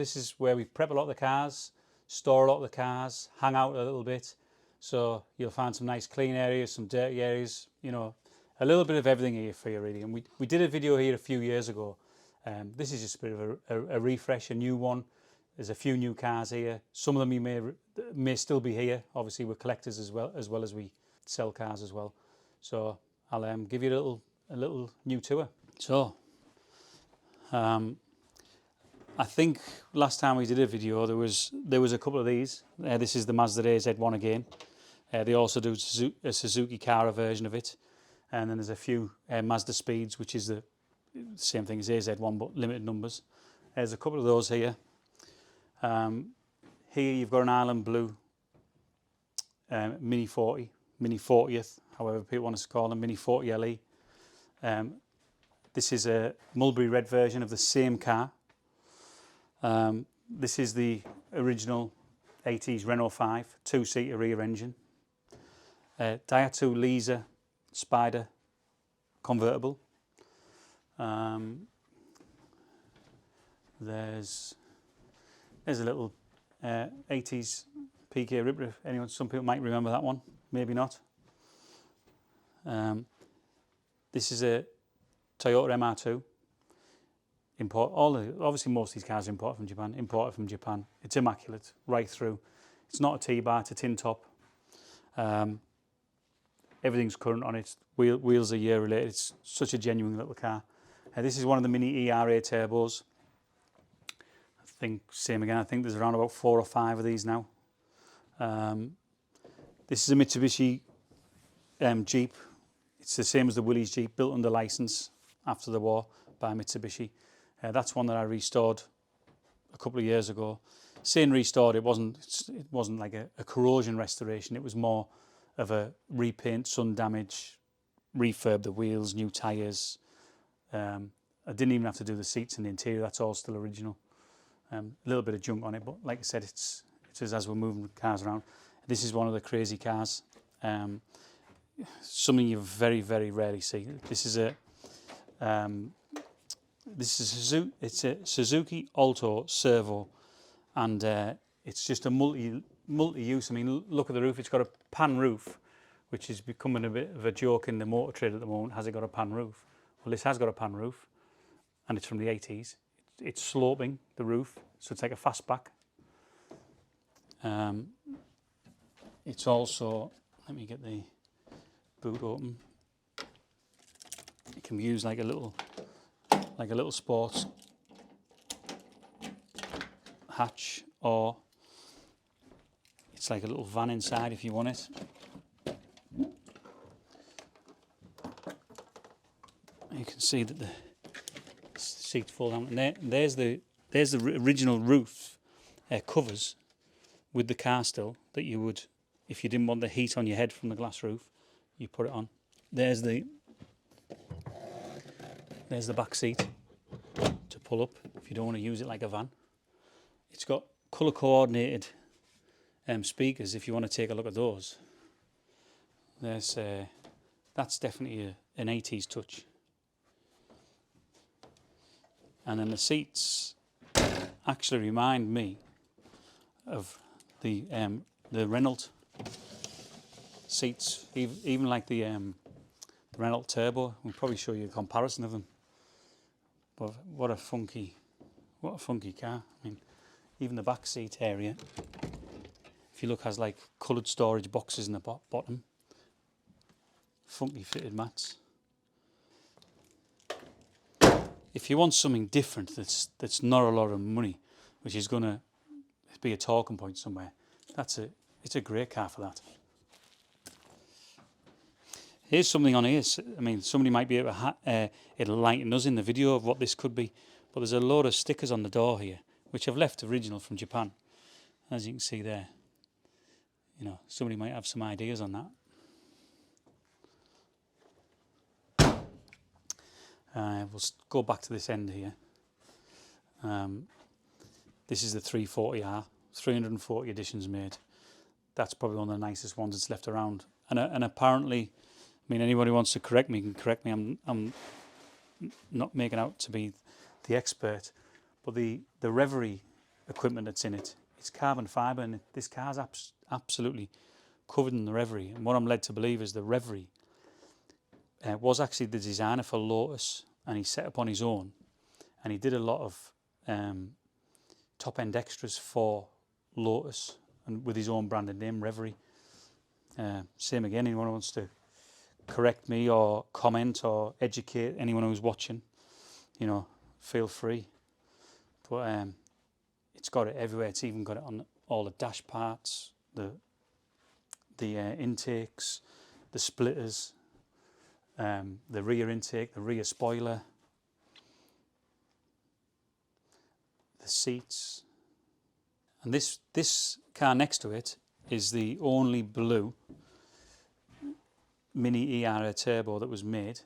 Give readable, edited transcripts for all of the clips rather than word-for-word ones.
this is where we prep a lot of the cars, store a lot of the cars, hang out a little bit. So you'll find some nice clean areas, some dirty areas, you know, a little bit of everything here for you really. And we did a video here a few years ago. This is just a bit of a refresh, a new one. There's a few new cars here. Some of them you may still be here. Obviously we're collectors as well as we sell cars as well. So I'll give you a little new tour. So I think last time we did a video there was a couple of these. This is the Mazda AZ1 again. They also do a Suzuki Cara version of it, and then there's a few Mazda Speeds, which is the same thing as AZ1 but limited numbers. There's a couple of those here. Here you've got an Island Blue Mini 40, Mini 40th, however people want to call them, Mini 40 LE. This is a mulberry red version of the same car. This is the original 80s Renault 5 two-seater rear engine. Daihatsu Lisa Spider convertible. There's a little 80s PK Ripper. Anyone, some people might remember that one, maybe not. This is a Toyota MR2. Obviously most of these cars are imported from Japan. It's immaculate right through. It's not a T-bar, it's a tin top. Everything's current on it. Wheels are year related. It's such a genuine little car. This is one of the Mini ERA turbos. I think same again. I think there's around about 4 or 5 of these now. This is a Mitsubishi Jeep. It's the same as the Willys Jeep, built under license after the war by Mitsubishi. That's one that I restored a couple of years ago. Saying restored, it wasn't like a corrosion restoration. It was more of a repaint, sun damage, refurb the wheels, new tyres. I didn't even have to do the seats and the interior. That's all still original. A little bit of junk on it, but like I said, it's as we're moving cars around. This is one of the crazy cars. Something you very, very rarely see. This is a Suzuki Alto Servo, and it's just a multi-use. I mean, look at the roof. It's got a pan roof, which is becoming a bit of a joke in the motor trade at the moment. Has it got a pan roof? Well, this has got a pan roof, and it's from the 80s. It's sloping, the roof, so it's like a fastback. It's also, let me get the boot open. It can be used like a little sports hatch, or it's like a little van inside if you want it. You can see that the seats fall down, and there's the original roof covers with the car still that you would, if you didn't want the heat on your head from the glass roof, you put it on. There's the back seat to pull up if you don't want to use it like a van. It's got colour coordinated speakers if you want to take a look at those. That's definitely an 80s touch. And then the seats actually remind me of the Renault seats, even like the Renault Turbo. We'll probably show you a comparison of them. But what a funky car. I mean, even the back seat area, if you look, has like coloured storage boxes in the bottom. Funky fitted mats. If you want something different that's not a lot of money, which is going to be a talking point somewhere, it's a great car for that. Here's something on here. I mean, somebody might be able to enlighten us in the video of what this could be, but there's a load of stickers on the door here, which I've left original from Japan. As you can see there, you know, somebody might have some ideas on that. We'll go back to this end here. This is the 340R, 340 editions made. That's probably one of the nicest ones that's left around. And apparently, I mean, anybody wants to correct me can correct me. I'm not making out to be the expert, but the Reverie equipment that's in it. It's carbon fibre, and this car's absolutely covered in the reverie. And what I'm led to believe is the reverie was actually the designer for Lotus, and he set up on his own, and he did a lot of top-end extras for Lotus, and with his own branded name, Reverie. Same again, anyone who wants to correct me or comment or educate anyone who's watching, you know, feel free. But it's got it everywhere. It's even got it on all the dash parts, the intakes, the splitters, the rear intake, the rear spoiler, the seats. And this car next to it is the only blue Mini ERA turbo that was made.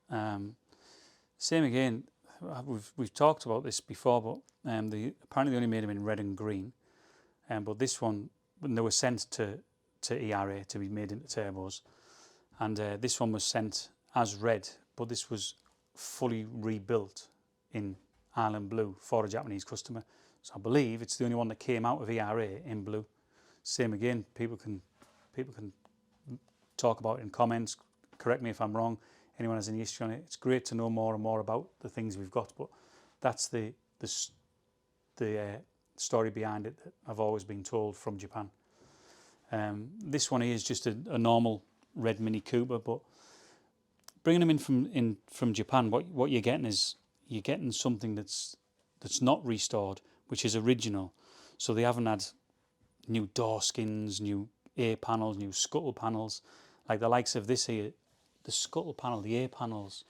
Same again, we've talked about this before, but apparently they only made them in red and green. But this one, when they were sent to ERA to be made into turbos, and this one was sent as red, but this was fully rebuilt in Island Blue for a Japanese customer. So I believe it's the only one that came out of ERA in blue. Same again, people can talk about it in comments, correct me if I'm wrong, anyone has any history on it. It's great to know more and more about the things we've got, but that's the story behind it that I've always been told from Japan. This one here is just a normal red Mini Cooper, but bringing them in from Japan, what you're getting is you're getting something that's not restored, which is original. So they haven't had new door skins, new A panels, new scuttle panels, like the likes of this here. The scuttle panel, the A panels,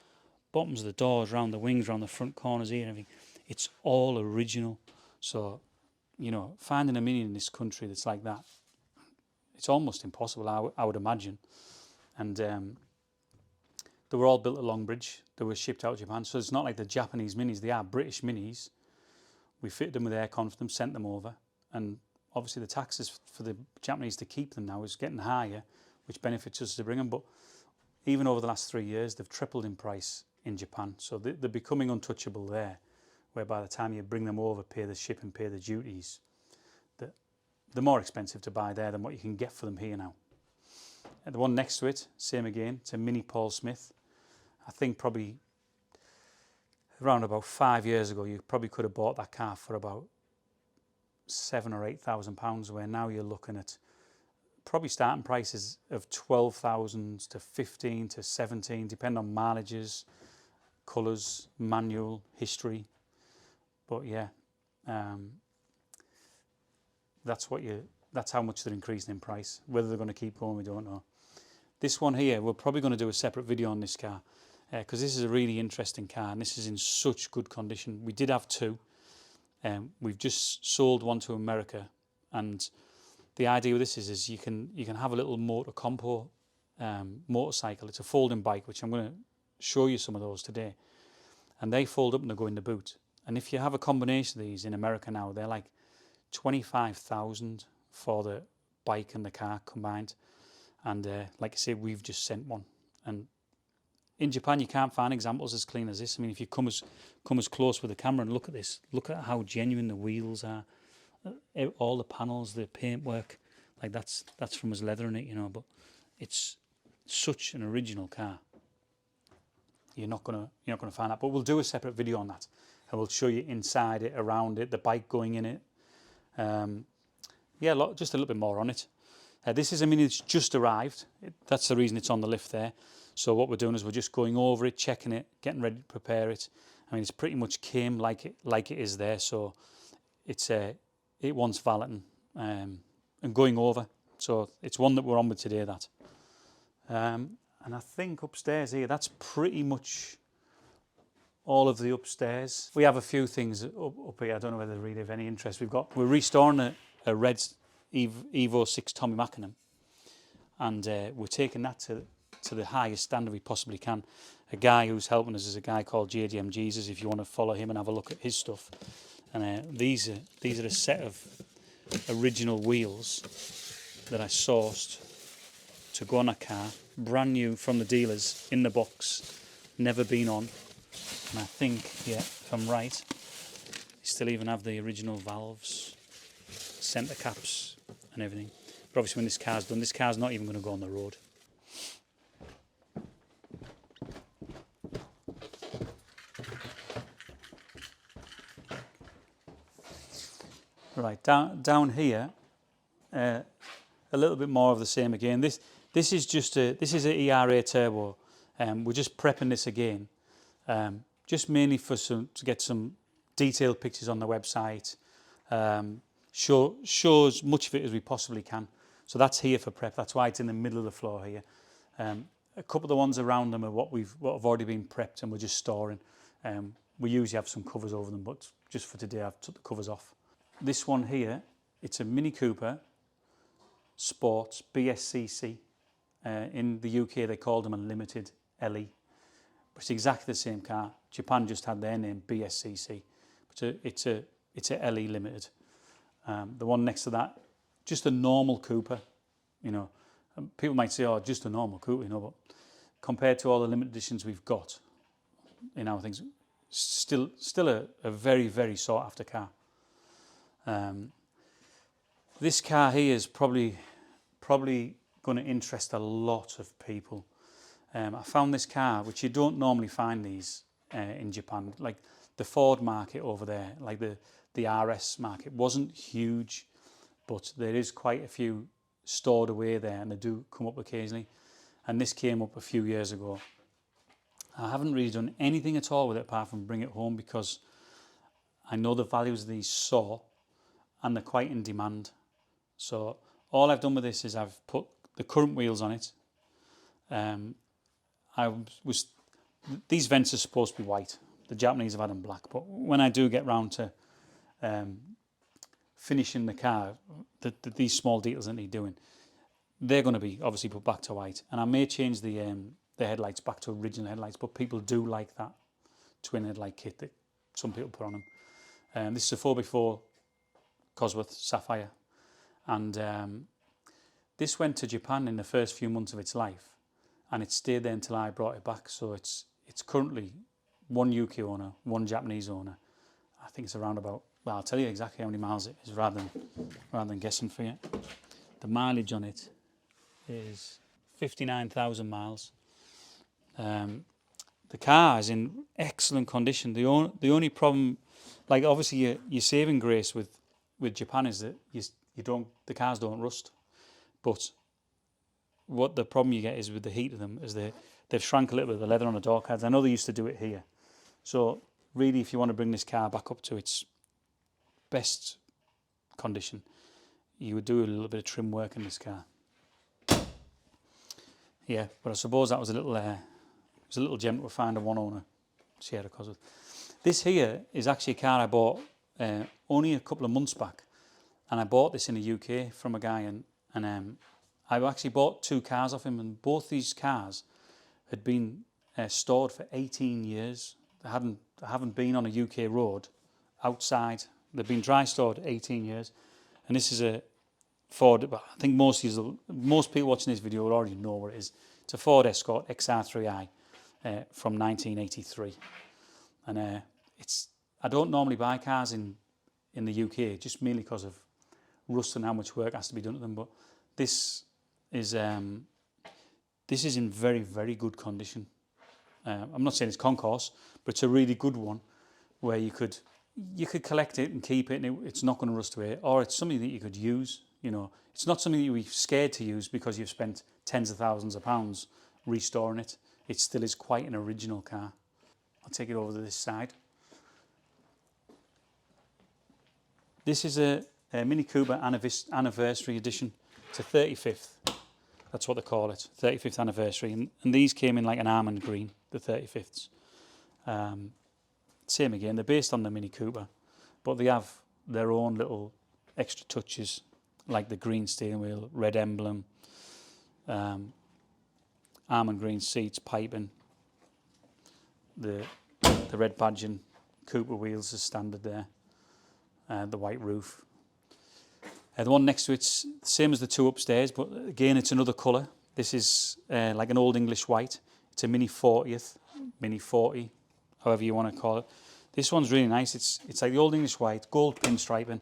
bottoms of the doors, around the wings, around the front corners here and everything, it's all original. So, you know, finding a Mini in this country that's like that, it's almost impossible, I would imagine. And they were all built at Longbridge. They were shipped out of Japan. So it's not like the Japanese Minis. They are British Minis. We fitted them with aircon for them, sent them over. And obviously the taxes for the Japanese to keep them now is getting higher, which benefits us to bring them. But even over the last 3 years, they've tripled in price in Japan. So they're becoming untouchable there, where by the time you bring them over, pay the shipping, pay the duties, they're more expensive to buy there than what you can get for them here now. And the one next to it, same again, it's a Mini Paul Smith. I think probably around about 5 years ago, you probably could have bought that car for about £7,000 or £8,000, where now you're looking at probably starting prices of 12,000 to 15 to 17, depending on mileages, colours, manual, history. But yeah, that's how much they're increasing in price. Whether they're going to keep going, we don't know. This one here, we're probably going to do a separate video on this car, because this is a really interesting car and this is in such good condition. We did have two. We've just sold one to America, and the idea with this is you can have a little motor compo motorcycle. It's a folding bike, which I'm going to show you some of those today, and they fold up and they go in the boot. And if you have a combination of these in America now, they're like 25,000 for the bike and the car combined. And like I say, we've just sent one. And in Japan, you can't find examples as clean as this. I mean, if you come as close with the camera and look at this, look at how genuine the wheels are, all the panels, the paintwork, like that's from us leather in it, you know. But it's such an original car. You're not gonna find that. But we'll do a separate video on that, and we'll show you inside it, around it, the bike going in it. Yeah, just a little bit more on it. This is a Mini that's just arrived. That's the reason it's on the lift there. So what we're doing is we're just going over it, checking it, getting ready to prepare it. I mean, it's pretty much came like it is there. So it wants valeting and going over. So it's one that we're on with today. That. And I think upstairs here, that's pretty much all of the upstairs. We have a few things up here. I don't know whether they really have any interest. We're restoring a red Evo 6 Tommy Mackinnon, and we're taking that to the highest standard we possibly can. A guy who's helping us is a guy called JGM Jesus, if you want to follow him and have a look at his stuff. And these are a set of original wheels that I sourced to go on a car, brand new from the dealers, in the box, never been on. And I think, yeah, if I'm right, you still even have the original valves, centre caps and everything. But obviously when this car's done, this car's not even going to go on the road. Right, down here, a little bit more of the same again. This is just this is a ERA turbo. We're just prepping this again, just mainly to get some detailed pictures on the website. Show as much of it as we possibly can. So that's here for prep. That's why it's in the middle of the floor here. A couple of the ones around them are what have already been prepped and we're just storing. We usually have some covers over them, but just for today I've took the covers off. This one here, it's a Mini Cooper Sports BSCC. In the UK they called them a Limited LE. But it's exactly the same car. Japan just had their name BSCC. But it's a LE Limited. The one next to that, just a normal Cooper. You know, people might say, "Oh, just a normal Cooper," you know, but compared to all the limited editions we've got in our things, still a very, very sought after car. This car here is probably going to interest a lot of people. I found this car, which you don't normally find these in Japan, like the Ford market over there, like the RS market wasn't huge, but there is quite a few stored away there and they do come up occasionally. And this came up a few years ago. I haven't really done anything at all with it apart from bring it home because I know the values of these soar and they're quite in demand. So all I've done with this is I've put the current wheels on it. These vents are supposed to be white. The Japanese have had them black, but when I do get round to finishing the car, these small details that need doing, they're going to be obviously put back to white. And I may change the headlights back to original headlights, but people do like that twin headlight kit that some people put on them. This is a 4x4 Cosworth Sapphire, and this went to Japan in the first few months of its life, and it stayed there until I brought it back. So it's currently one UK owner, one Japanese owner. I think it's around about, well, I'll tell you exactly how many miles it is rather than guessing for you. The mileage on it is 59,000 miles. The car is in excellent condition. The only problem, like obviously your saving grace with Japan is that the cars don't rust. But what the problem you get is with the heat of them is they've shrunk a little bit of the leather on the door cards. I know they used to do it here. So really, if you want to bring this car back up to its best condition, you would do a little bit of trim work in this car. Yeah, but I suppose that was a little gem to find a one owner Sierra Cosworth. This here is actually a car I bought only a couple of months back, and I bought this in the UK from a guy, and I actually bought two cars off him, and both these cars had been stored for 18 years. They haven't been on a UK road outside. They've been dry stored 18 years, and this is a Ford. I think most people watching this video will already know what it is. It's a Ford Escort XR3i from 1983, and I don't normally buy cars in the UK just mainly because of rust and how much work has to be done to them. But this is in very, very good condition. I'm not saying it's concourse, but it's a really good one where you could collect it and keep it, and it's not going to rust away. Or it's something that you could use. You know, it's not something that you'd be scared to use because you've spent tens of thousands of pounds restoring it. It still is quite an original car. I'll take it over to this side. This is a Mini Cooper anniversary edition. It's a 35th. That's what they call it, 35th anniversary. And these came in like an almond green, the 35ths. Same again, they're based on the Mini Cooper, but they have their own little extra touches, like the green steering wheel, red emblem, almond green seats, piping, the red badging, Cooper wheels is standard there, the white roof. The one next to it's the same as the two upstairs, but again it's another colour. This is like an old English white. It's a Mini 40th, Mini 40, however you want to call it. This one's really nice. It's like the Old English white, gold pinstriping,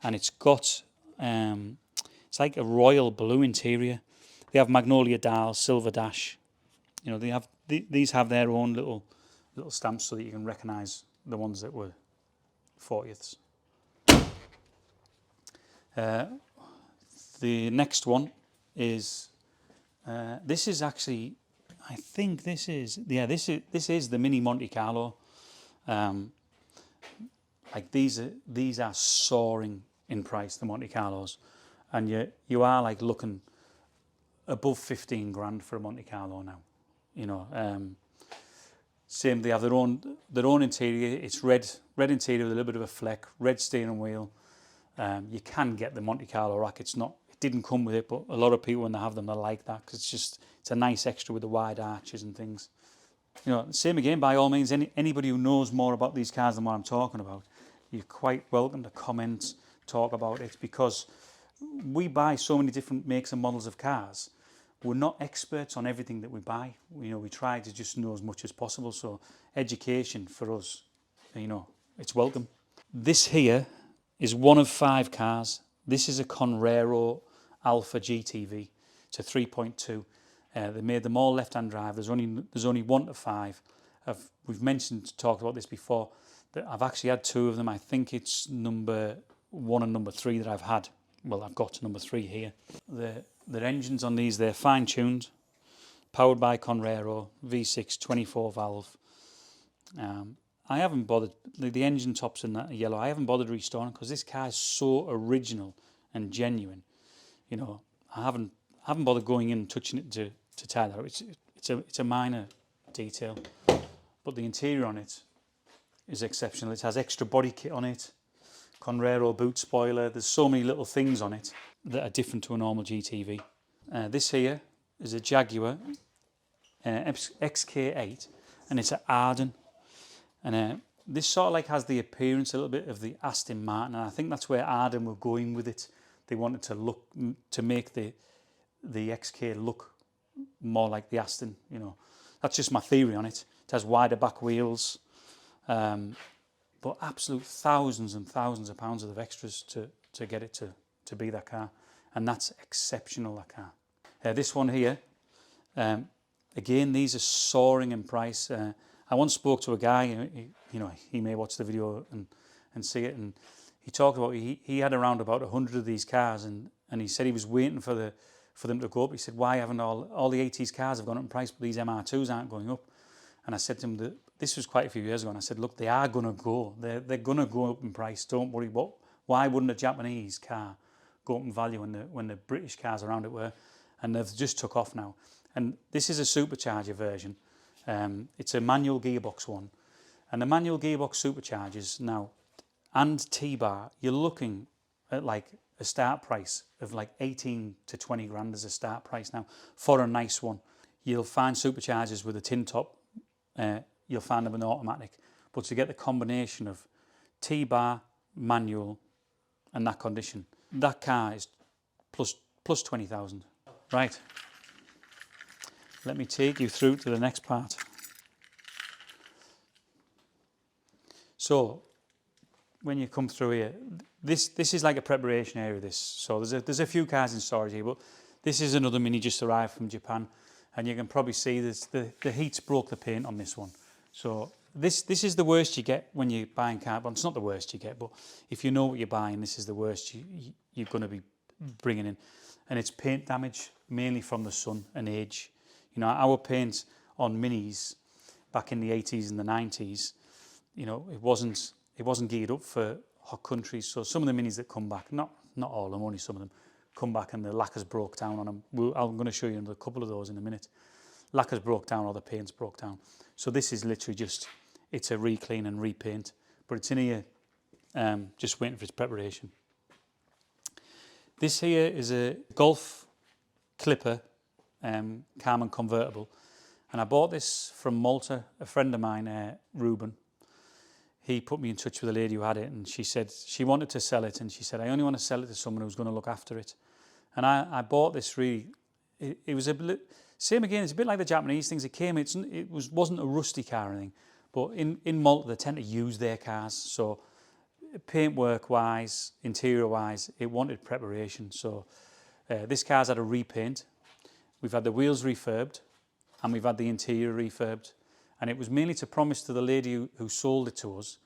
and it's got it's like a royal blue interior. They have magnolia dial, silver dash. You know, they have these have their own little stamps so that you can recognise the ones that were 40ths. The next one is this is actually, I think this is the Mini Monte Carlo. Like these are soaring in price, the Monte Carlos, and you are like looking above 15 grand for a Monte Carlo now. You know, same, they have their own interior. It's red interior with a little bit of a fleck, red steering wheel. You can get the Monte Carlo rack. It didn't come with it, but a lot of people when they have them, they like that because it's a nice extra with the wide arches and things. You know, same again, by all means, anybody who knows more about these cars than what I'm talking about, you're quite welcome to comment, talk about it, because we buy so many different makes and models of cars. We're not experts on everything that we buy. You know, we try to just know as much as possible. So education for us, you know, it's welcome. This here is one of 5 cars. This is a Conrero Alpha GTV. It's a 3.2. They made them all left-hand drive. There's only 1 to 5. We've talked about this before. That I've actually had 2 of them. I think it's number 1 and number 3 that I've had. Well, I've got number 3 here. The engines on these, they're fine-tuned, powered by Conrero, V6, 24 valve. I haven't bothered, the engine tops in that yellow, I haven't bothered restoring because this car is so original and genuine. You know, I haven't bothered going in and touching it to tie that up. It's a minor detail, but the interior on it is exceptional. It has extra body kit on it, Conrero boot spoiler. There's so many little things on it that are different to a normal GTV. This here is a Jaguar XK8, and it's an Arden. And this sort of like has the appearance a little bit of the Aston Martin, and I think that's where Arden were going with it. They wanted to make the XK look more like the Aston. You know, that's just my theory on it. It has wider back wheels, but absolute thousands and thousands of pounds of extras to get it to be that car, and that's exceptional, that car. This one here, again, these are soaring in price. I once spoke to a guy, he may watch the video and see it, and he talked about he had around about 100 of these cars, and he said he was waiting for them to go up. He said, why haven't all the 80s cars have gone up in price, but these MR2s aren't going up? And I said to him that this was quite a few years ago, and I said, look, they are going to go. They're going to go up in price. Don't worry. Why wouldn't a Japanese car go up in value when the British cars around it were? And they've just took off now. And this is a supercharger version. It's a manual gearbox one. And the manual gearbox superchargers now and T-bar, you're looking at like a start price of like 18 to 20 grand as a start price now for a nice one. You'll find superchargers with a tin top. You'll find them in automatic. But to get the combination of T-bar, manual, and that condition, that car is plus 20,000. Right. Let me take you through to the next part. So, when you come through here, this is like a preparation area. So there's a few cars in storage here, but this is another Mini just arrived from Japan, and you can probably see this. The heat's broke the paint on this one. So this is the worst you get when you're buying car. Well, it's not the worst you get, but if you know what you're buying, this is the worst you're going to be bringing in, and it's paint damage mainly from the sun and age. You know, our paint on Minis back in the 80s and the 90s, you know, it wasn't geared up for hot countries. So some of the Minis that come back, not all of them, only some of them, come back and the lacquers broke down on them. I'm going to show you a couple of those in a minute. Lacquers broke down or the paint's broke down. So this is literally it's a re-clean and repaint. But it's in here just waiting for its preparation. This here is a Golf Clipper Carman convertible, and I bought this from Malta. A friend of mine, Ruben, he put me in touch with a lady who had it, and she said she wanted to sell it, and she said, I only want to sell it to someone who's going to look after it. And I bought this really, it was a bit, same again, it's a bit like the Japanese things. It wasn't a rusty car or anything, But in Malta, they tend to use their cars. So paintwork-wise, interior-wise, it wanted preparation. So this car's had a repaint. We've had the wheels refurbed, and we've had the interior refurbed. And it was mainly to promise to the lady who sold it to us.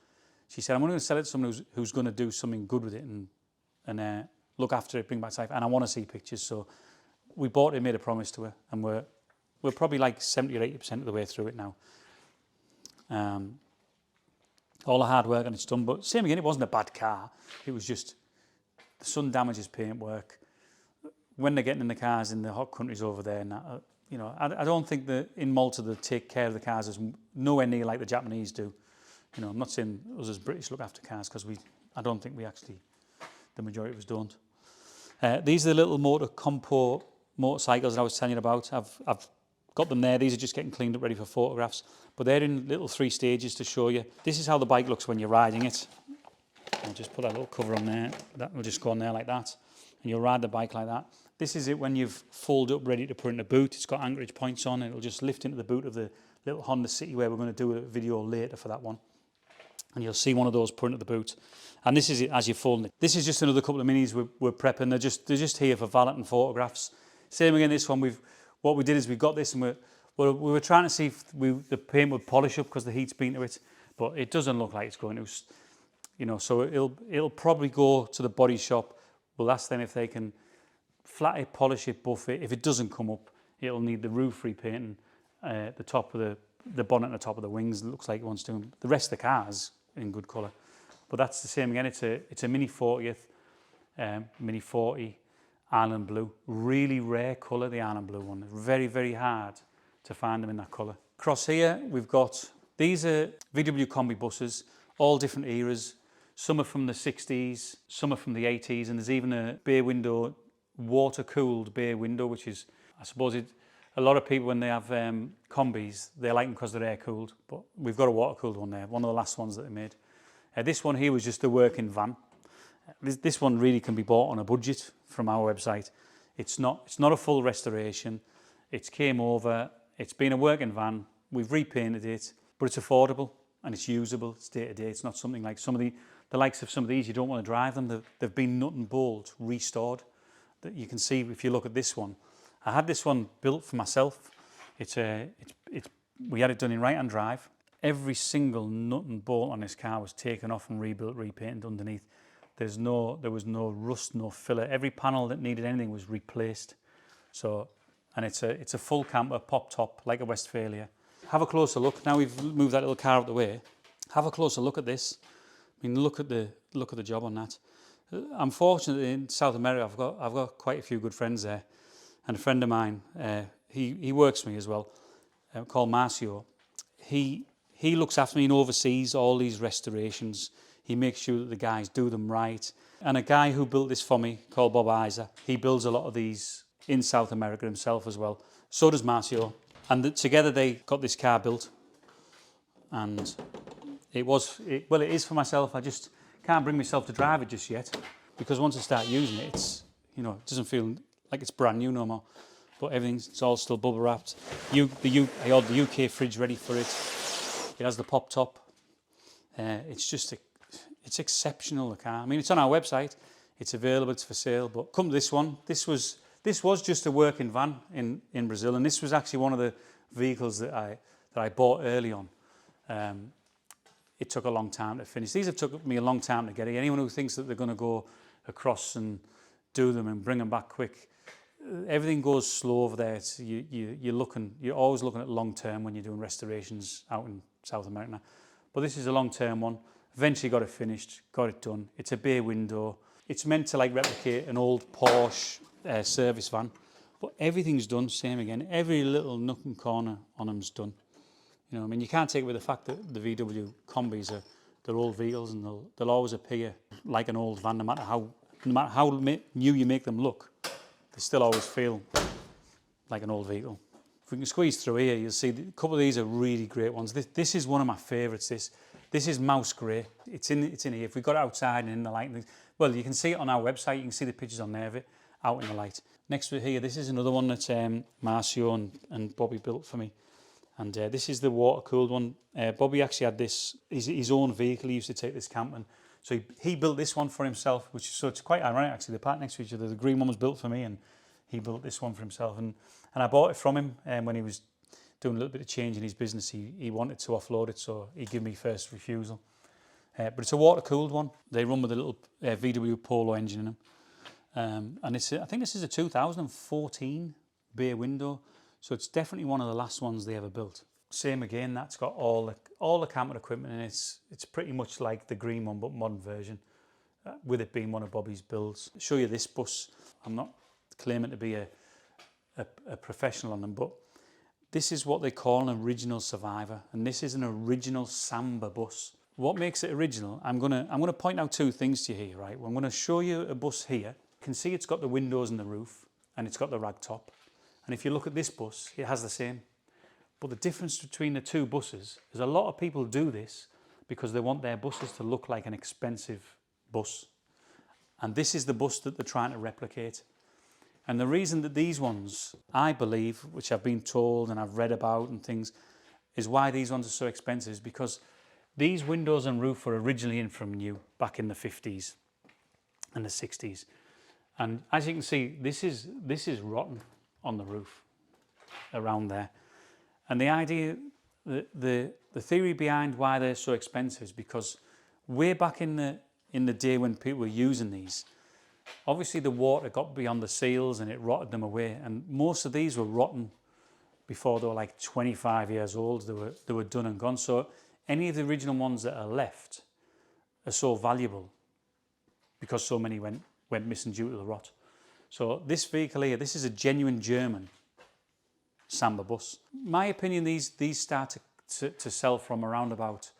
She said, I'm only going to sell it to someone who's going to do something good with it and look after it, bring back to life. And I want to see pictures. So we bought it, made a promise to her, and we're probably like 70 or 80% of the way through it now. All the hard work and it's done, but same again, it wasn't a bad car. It was just the sun damages paintwork. When they're getting in the cars in the hot countries over there, and that, you know, I don't think that in Malta they take care of the cars as nowhere near like the Japanese do. You know, I'm not saying us as British look after cars because I don't think we actually, the majority of us don't. These are the little compo motorcycles that I was telling you about. I've got them there. These are just getting cleaned up, ready for photographs. But they're in little 3 stages to show you. This is how the bike looks when you're riding it. I'll just put that little cover on there. That will just go on there like that. And you'll ride the bike like that. This is it when you've folded up, ready to put in the boot. It's got anchorage points on. It'll just lift into the boot of the little Honda City, where we're going to do a video later for that one. And you'll see one of those put into the boot. And this is it as you're folding it. This is just another couple of minis we're prepping. They're just here for valet and photographs. Same again, this one, what we did is we got this and we were trying to see if the paint would polish up because the heat's been to it, but it doesn't look like it's going to, you know, so it'll probably go to the body shop. We'll ask them if they can flat it, polish it, buff it. If it doesn't come up, it'll need the roof repainting, the top of the bonnet and the top of the wings. It looks like it wants to. The rest of the car's in good colour. But that's the same again. It's a Mini 40th, Mini 40 Island Blue. Really rare colour, the Island Blue one. Very, very hard to find them in that colour. Across here, we've got, these are VW combi buses, all different eras. Some are from the 60s, some are from the 80s, and there's even a bay window, water-cooled bay window, which is, I suppose, a lot of people when they have combis, they like them because they're air-cooled, but we've got a water-cooled one there, one of the last ones that they made. This one here was just a working van. This one really can be bought on a budget from our website. It's not a full restoration. It came over, it's been a working van, we've repainted it, but it's affordable and it's usable, it's day-to-day. It's not something like some of the likes of some of these, you don't want to drive them. They've been nut and bolt restored. That you can see if you look at this one. I had this one built for myself. We had it done in right-hand drive. Every single nut and bolt on this car was taken off and rebuilt, repainted underneath. There was no rust, no filler. Every panel that needed anything was replaced. So, and it's a full camper, pop top, like a Westphalia. Have a closer look. Now we've moved that little car out of the way. Have a closer look at this. I mean, look at the job on that. I'm fortunate in South America. I've got quite a few good friends there, and a friend of mine, he works for me as well, called Marcio. He looks after me and oversees all these restorations. He makes sure that the guys do them right. And a guy who built this for me, called Bob Isa, he builds a lot of these in South America himself as well. So does Marcio. And together they got this car built. And it is for myself. I just can't bring myself to drive it just yet, because once I start using it, it doesn't feel like it's brand new no more. But it's all still bubble wrapped. I had the UK fridge ready for it. It has the pop top. It's exceptional, the car. I mean, it's on our website. It's available. It's for sale. But come to this one. This was just a working van in Brazil, and this was actually one of the vehicles that I bought early on. It took a long time to finish. These have took me a long time to get here. Anyone who thinks that they're going to go across and do them and bring them back quick, everything goes slow over there. You're always looking at long term when you're doing restorations out in South America. But this is a long term one. Eventually got it finished, got it done. It's a bay window. It's meant to replicate an old Porsche service van, but everything's done same again. Every little nook and corner on them's done. You know, I mean, you can't take away the fact that the VW combis they're old vehicles, and they'll always appear like an old van, no matter how new you make them look. They still always feel like an old vehicle. If we can squeeze through here, you'll see a couple of these are really great ones. This is one of my favourites. This is mouse grey. It's in here. If we got it outside and in the light, well, you can see it on our website. You can see the pictures on there of it out in the light. Next to it here, this is another one that Marcio and Bobby built for me. And this is the water-cooled one. Bobby actually had this, his own vehicle. He used to take this camping. So he built this one for himself, so it's quite ironic actually. They're parked next to each other. The green one was built for me and he built this one for himself. And I bought it from him when he was doing a little bit of change in his business. He wanted to offload it, so he gave me first refusal. But it's a water-cooled one. They run with a little VW Polo engine in them. And I think this is a 2014 bay window. So it's definitely one of the last ones they ever built. Same again, that's got all the camping equipment in it. It's pretty much like the green one, but modern version, with it being one of Bobby's builds. I'll show you this bus. I'm not claiming to be a professional on them, but this is what they call an original survivor, and this is an original Samba bus. What makes it original? I'm gonna point out two things to you here, right? I'm gonna show you a bus here. You can see it's got the windows and the roof, and it's got the rag top. And if you look at this bus, it has the same. But the difference between the two buses is a lot of people do this because they want their buses to look like an expensive bus. And this is the bus that they're trying to replicate. And the reason that these ones, I believe, which I've been told and I've read about and things, is why these ones are so expensive, is because these windows and roof were originally in from new back in the 50s and the 60s. And as you can see, this is rotten on the roof around there. And the idea, the theory behind why they're so expensive is because way back in the day when people were using these, obviously the water got beyond the seals and it rotted them away. And most of these were rotten before they were like 25 years old. They were done and gone. So any of the original ones that are left are so valuable because so many went missing due to the rot. So this vehicle here, this is a genuine German Samba bus. My opinion, these start to sell from around about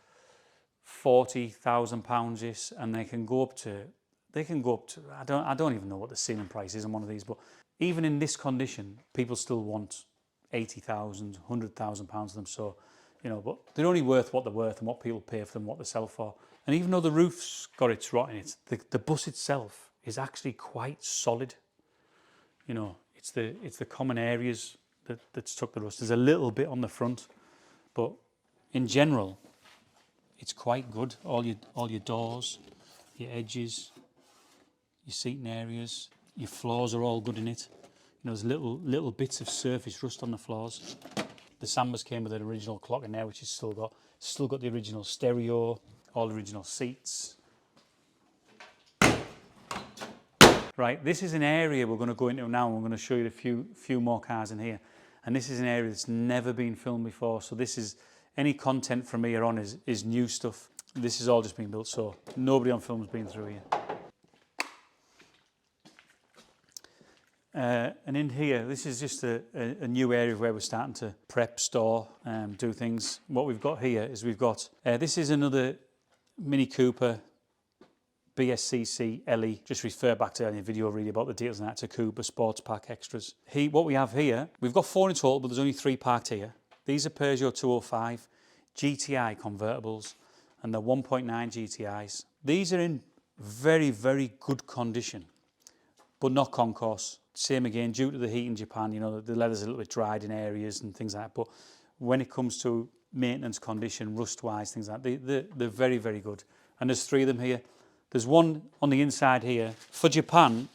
£40,000, and they can go up to I don't even know what the ceiling price is on one of these, but even in this condition, people still want £80,000, £100,000 of them. So, you know, but they're only worth what they're worth and what people pay for them, what they sell for. And even though the roof's got its rot in it, the bus itself is actually quite solid. You know, it's the common areas that's took the rust. There's a little bit on the front, but in general, it's quite good. All your doors, your edges, your seating areas, your floors are all good in it. You know, there's little bits of surface rust on the floors. The Sambas came with an original clock in there, which is still got the original stereo, all the original seats. Right, this is an area we're going to go into now, and we're going to show you a few more cars in here. And this is an area that's never been filmed before, so this is, any content from here on is new stuff. This is all just been built, so nobody on film's been through here. And in here, this is just a new area where we're starting to prep, store, do things. What we've got here is this is another Mini Cooper BSCC LE. Just refer back to any video really about the details, and that's a Cooper Sports Pack Extras. What we have here, we've got 4 in total, but there's only 3 parked here. These are Peugeot 205 GTI convertibles, and they're 1.9 GTIs. These are in very, very good condition, but not concourse. Same again, due to the heat in Japan, you know, the leather's a little bit dried in areas and things like that. But when it comes to maintenance condition, rust-wise, things like that, they're very, very good. And there's 3 of them here. There's one on the inside here. For Japan,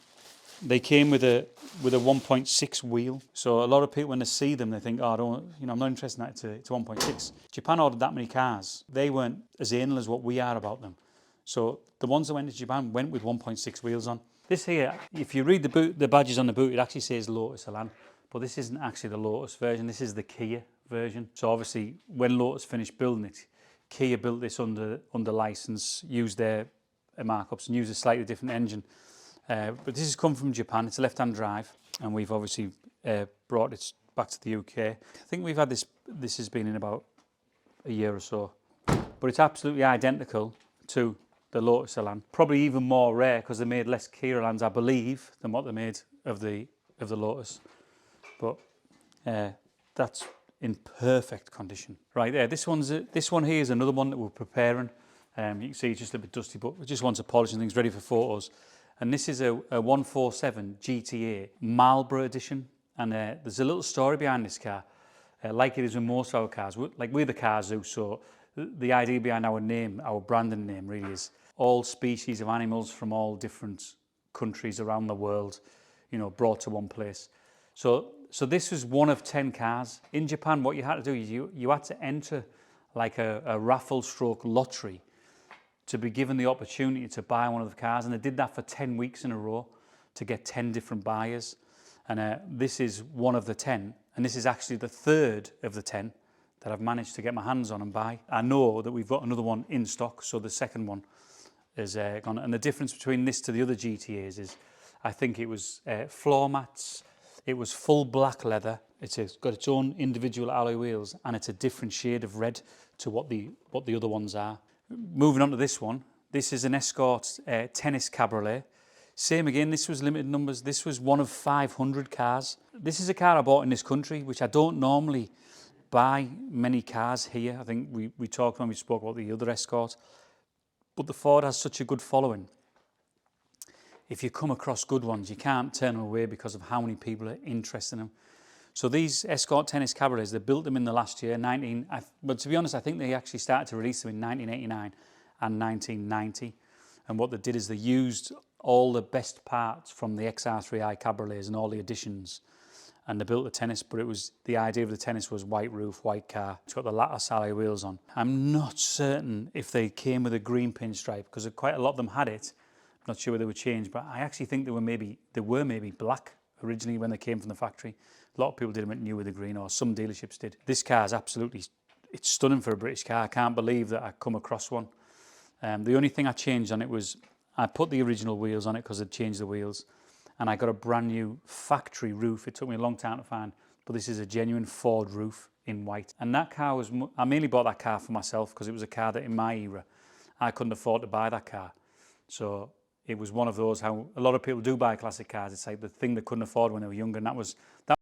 they came with a 1.6 wheel. So a lot of people, when they see them, they think, oh, I'm not interested in that, it's 1.6. Japan ordered that many cars. They weren't as anal as what we are about them. So the ones that went to Japan went with 1.6 wheels on. This here, if you read the badges on the boot, it actually says Lotus Elan, but this isn't actually the Lotus version, this is the Kia version. So obviously, when Lotus finished building it, Kia built this under license, used their markups and used a slightly different engine. But this has come from Japan, it's a left-hand drive, and we've obviously brought it back to the UK. I think we've had this has been in about a year or so, but it's absolutely identical to the Lotus Elan. Probably even more rare because they made less Kia Elans, I believe, than what they made of the Lotus. But that's in perfect condition. Right there, this one here is another one that we're preparing. You can see it's just a bit dusty, but we just want to polish and things ready for photos. And this is a 147 GTA Marlboro edition. And there's a little story behind this car. like it is with most of our cars. We're the car zoo, so the idea behind our name, our branding name really is all species of animals from all different countries around the world, you know, brought to one place. So this was one of 10 cars. In Japan, what you had to do is you had to enter like a raffle stroke lottery to be given the opportunity to buy one of the cars, and they did that for 10 weeks in a row to get 10 different buyers. And this is one of the 10, and this is actually the third of the 10 that I've managed to get my hands on and buy. I know that we've got another one in stock, so the second one is gone. And the difference between this to the other GTAs is, I think it was floor mats, it was full black leather, it's got its own individual alloy wheels, and it's a different shade of red to what the other ones are. Moving on to this one, this is an Escort tennis cabriolet. Same again, this was limited numbers. This was one of 500 cars. This is a car I bought in this country, which I don't normally buy many cars here. I think we talked when we spoke about the other Escort. But the Ford has such a good following. If you come across good ones, you can't turn them away because of how many people are interested in them. So these Escort tennis cabriolets, they built them in the last year, but to be honest, I think they actually started to release them in 1989 and 1990. And what they did is they used all the best parts from the XR3i cabriolets and all the additions, and they built the tennis. But it was, the idea of the tennis was white roof, white car. It's got the lattice alloy wheels on. I'm not certain if they came with a green pinstripe, because quite a lot of them had it. I'm not sure whether they were changed, but I actually think they were maybe black originally when they came from the factory. A lot of people did them new with the green, or some dealerships did. This car is absolutely, it's stunning for a British car. I can't believe that I come across one. The only thing I changed on it was I put the original wheels on it because I'd changed the wheels, and I got a brand new factory roof. It took me a long time to find, but this is a genuine Ford roof in white. And that car was, I mainly bought that car for myself because it was a car that in my era, I couldn't afford to buy that car. So it was one of those, how a lot of people do buy classic cars. It's like the thing they couldn't afford when they were younger, and that was